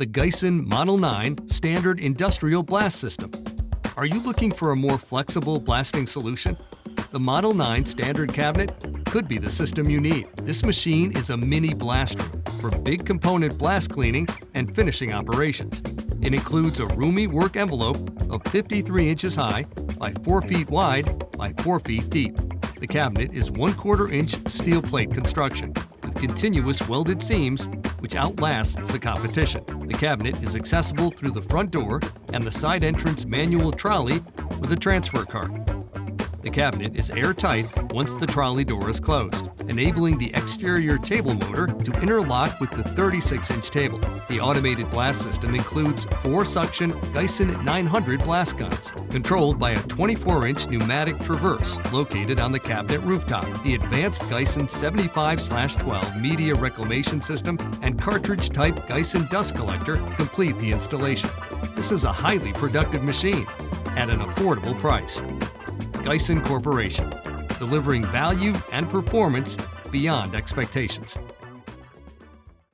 the Guyson Model 9 Standard Industrial Blast System. Are you looking for a more flexible blasting solution? The Model 9 Standard Cabinet could be the system you need. This machine is a mini blast room for big component blast cleaning and finishing operations. It includes a roomy work envelope of 53 inches high by 4 feet wide by 4 feet deep. The cabinet is 1/4 inch steel plate construction with continuous welded seams, which outlasts the competition. The cabinet is accessible through the front door and the side entrance manual trolley with a transfer cart. The cabinet is airtight once the trolley door is closed, enabling the exterior table motor to interlock with the 36-inch table. The automated blast system includes 4 suction Guyson 900 blast guns, controlled by a 24-inch pneumatic traverse located on the cabinet rooftop. The advanced Guyson 75/12 media reclamation system and cartridge-type Guyson dust collector complete the installation. This is a highly productive machine at an affordable price. Guyson Corporation, delivering value and performance beyond expectations.